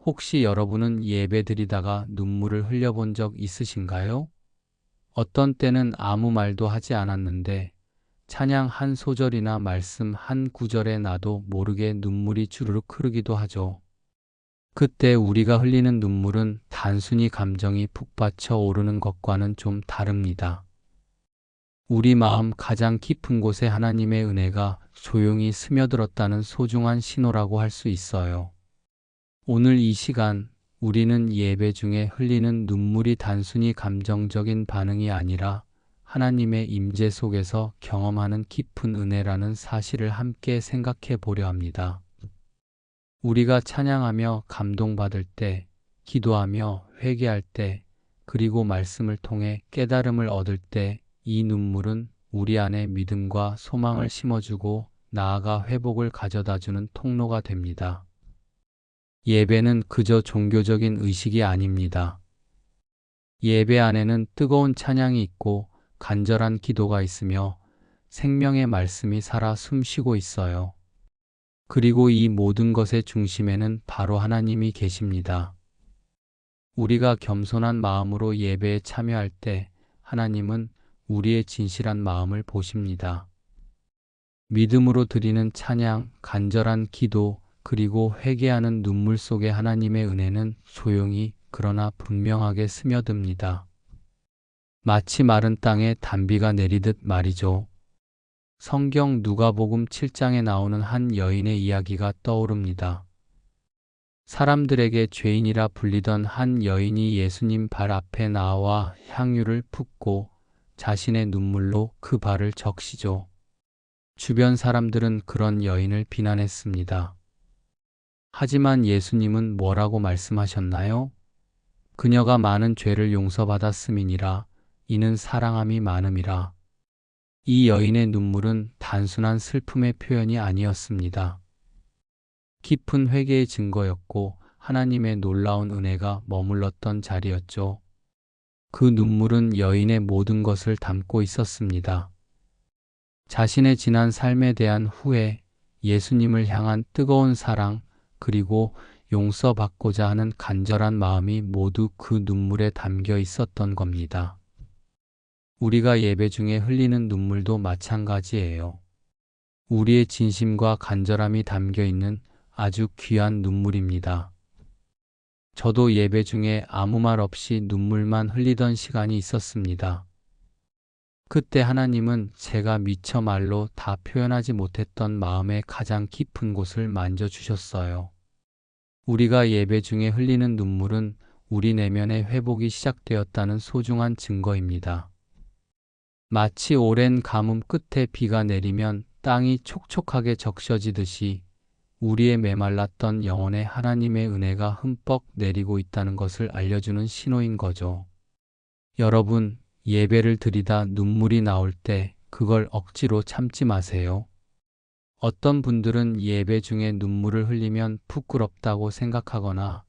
혹시 여러분은 예배드리다가 눈물을 흘려본 적 있으신가요? 어떤 때는 아무 말도 하지 않았는데 찬양 한 소절이나 말씀 한 구절에 나도 모르게 눈물이 주르륵 흐르기도 하죠. 그때 우리가 흘리는 눈물은 단순히 감정이 북받쳐 오르는 것과는 좀 다릅니다. 우리 마음 가장 깊은 곳에 하나님의 은혜가 조용히 스며들었다는 소중한 신호라고 할 수 있어요. 오늘 이 시간 우리는 예배 중에 흘리는 눈물이 단순히 감정적인 반응이 아니라 하나님의 임재 속에서 경험하는 깊은 은혜라는 사실을 함께 생각해 보려 합니다. 우리가 찬양하며 감동받을 때, 기도하며 회개할 때, 그리고 말씀을 통해 깨달음을 얻을 때 이 눈물은 우리 안에 믿음과 소망을 심어주고 나아가 회복을 가져다주는 통로가 됩니다. 예배는 그저 종교적인 의식이 아닙니다. 예배 안에는 뜨거운 찬양이 있고 간절한 기도가 있으며 생명의 말씀이 살아 숨쉬고 있어요. 그리고 이 모든 것의 중심에는 바로 하나님이 계십니다. 우리가 겸손한 마음으로 예배에 참여할 때 하나님은 우리의 진실한 마음을 보십니다. 믿음으로 드리는 찬양, 간절한 기도, 그리고 회개하는 눈물 속에 하나님의 은혜는 조용히 그러나 분명하게 스며듭니다. 마치 마른 땅에 단비가 내리듯 말이죠. 성경 누가복음 7장에 나오는 한 여인의 이야기가 떠오릅니다. 사람들에게 죄인이라 불리던 한 여인이 예수님 발 앞에 나와 향유를 붓고 자신의 눈물로 그 발을 적시죠. 주변 사람들은 그런 여인을 비난했습니다. 하지만 예수님은 뭐라고 말씀하셨나요? 그녀가 많은 죄를 용서받았음이니라. 이는 사랑함이 많음이라. 이 여인의 눈물은 단순한 슬픔의 표현이 아니었습니다. 깊은 회개의 증거였고 하나님의 놀라운 은혜가 머물렀던 자리였죠. 그 눈물은 여인의 모든 것을 담고 있었습니다. 자신의 지난 삶에 대한 후회, 예수님을 향한 뜨거운 사랑, 그리고 용서받고자 하는 간절한 마음이 모두 그 눈물에 담겨 있었던 겁니다. 우리가 예배 중에 흘리는 눈물도 마찬가지예요. 우리의 진심과 간절함이 담겨 있는 아주 귀한 눈물입니다. 저도 예배 중에 아무 말 없이 눈물만 흘리던 시간이 있었습니다. 그때 하나님은 제가 미처 말로 다 표현하지 못했던 마음의 가장 깊은 곳을 만져주셨어요. 우리가 예배 중에 흘리는 눈물은 우리 내면의 회복이 시작되었다는 소중한 증거입니다. 마치 오랜 가뭄 끝에 비가 내리면 땅이 촉촉하게 적셔지듯이 우리의 메말랐던 영혼에 하나님의 은혜가 흠뻑 내리고 있다는 것을 알려주는 신호인 거죠. 여러분, 예배를 드리다 눈물이 나올 때 그걸 억지로 참지 마세요. 어떤 분들은 예배 중에 눈물을 흘리면 부끄럽다고 생각하거나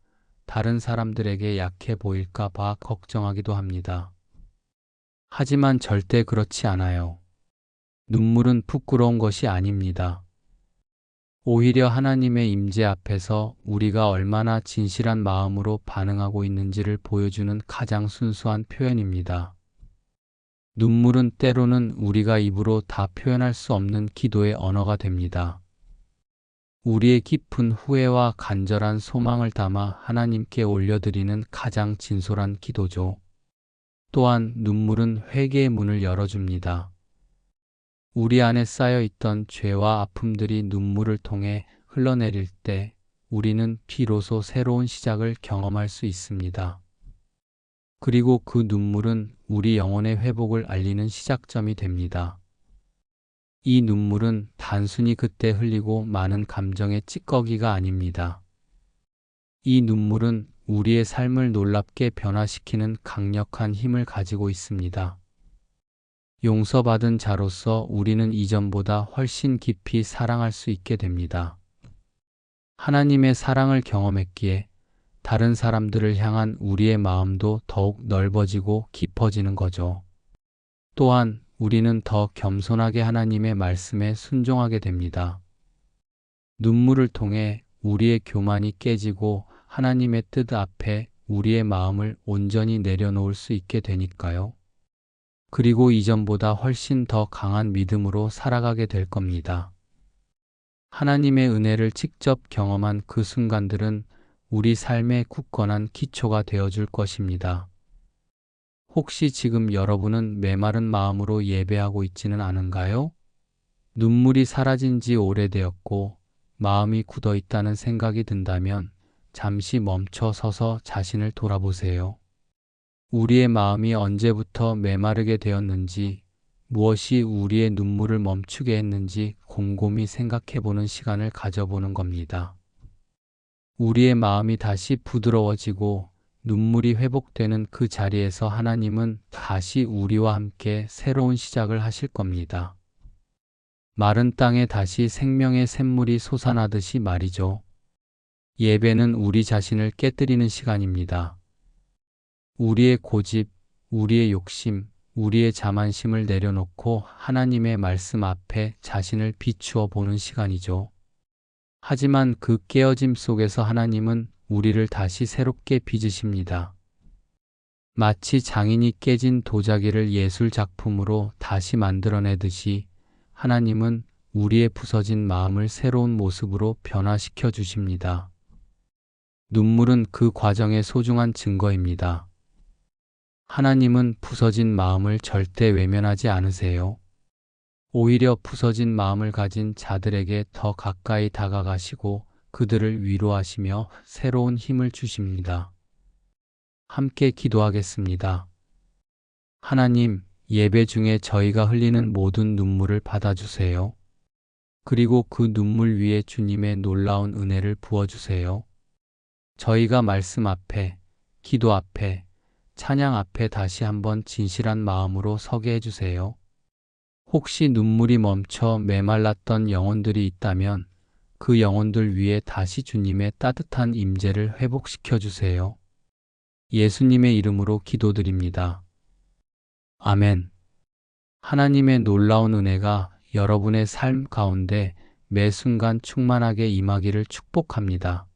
다른 사람들에게 약해 보일까 봐 걱정하기도 합니다. 하지만 절대 그렇지 않아요. 눈물은 부끄러운 것이 아닙니다. 오히려 하나님의 임재 앞에서 우리가 얼마나 진실한 마음으로 반응하고 있는지를 보여주는 가장 순수한 표현입니다. 눈물은 때로는 우리가 입으로 다 표현할 수 없는 기도의 언어가 됩니다. 우리의 깊은 후회와 간절한 소망을 담아 하나님께 올려드리는 가장 진솔한 기도죠. 또한 눈물은 회개의 문을 열어줍니다. 우리 안에 쌓여있던 죄와 아픔들이 눈물을 통해 흘러내릴 때 우리는 비로소 새로운 시작을 경험할 수 있습니다. 그리고 그 눈물은 우리 영혼의 회복을 알리는 시작점이 됩니다. 이 눈물은 단순히 그때 흘리고 많은 감정의 찌꺼기가 아닙니다. 이 눈물은 우리의 삶을 놀랍게 변화시키는 강력한 힘을 가지고 있습니다. 용서받은 자로서 우리는 이전보다 훨씬 깊이 사랑할 수 있게 됩니다. 하나님의 사랑을 경험했기에 다른 사람들을 향한 우리의 마음도 더욱 넓어지고 깊어지는 거죠. 또한 우리는 더 겸손하게 하나님의 말씀에 순종하게 됩니다. 눈물을 통해 우리의 교만이 깨지고 하나님의 뜻 앞에 우리의 마음을 온전히 내려놓을 수 있게 되니까요. 그리고 이전보다 훨씬 더 강한 믿음으로 살아가게 될 겁니다. 하나님의 은혜를 직접 경험한 그 순간들은 우리 삶의 굳건한 기초가 되어줄 것입니다. 혹시 지금 여러분은 메마른 마음으로 예배하고 있지는 않은가요? 눈물이 사라진 지 오래되었고 마음이 굳어 있다는 생각이 든다면 잠시 멈춰 서서 자신을 돌아보세요. 우리의 마음이 언제부터 메마르게 되었는지, 무엇이 우리의 눈물을 멈추게 했는지 곰곰이 생각해 보는 시간을 가져보는 겁니다. 우리의 마음이 다시 부드러워지고 눈물이 회복되는 그 자리에서 하나님은 다시 우리와 함께 새로운 시작을 하실 겁니다. 마른 땅에 다시 생명의 샘물이 솟아나듯이 말이죠. 예배는 우리 자신을 깨뜨리는 시간입니다. 우리의 고집, 우리의 욕심, 우리의 자만심을 내려놓고 하나님의 말씀 앞에 자신을 비추어 보는 시간이죠. 하지만 그 깨어짐 속에서 하나님은 우리를 다시 새롭게 빚으십니다. 마치 장인이 깨진 도자기를 예술 작품으로 다시 만들어내듯이 하나님은 우리의 부서진 마음을 새로운 모습으로 변화시켜 주십니다. 눈물은 그 과정의 소중한 증거입니다. 하나님은 부서진 마음을 절대 외면하지 않으세요. 오히려 부서진 마음을 가진 자들에게 더 가까이 다가가시고 그들을 위로하시며 새로운 힘을 주십니다. 함께 기도하겠습니다. 하나님, 예배 중에 저희가 흘리는 모든 눈물을 받아주세요. 그리고 그 눈물 위에 주님의 놀라운 은혜를 부어주세요. 저희가 말씀 앞에, 기도 앞에, 찬양 앞에 다시 한번 진실한 마음으로 서게 해주세요. 혹시 눈물이 멈춰 메말랐던 영혼들이 있다면 그 영혼들 위에 다시 주님의 따뜻한 임재를 회복시켜 주세요. 예수님의 이름으로 기도드립니다. 아멘. 하나님의 놀라운 은혜가 여러분의 삶 가운데 매 순간 충만하게 임하기를 축복합니다.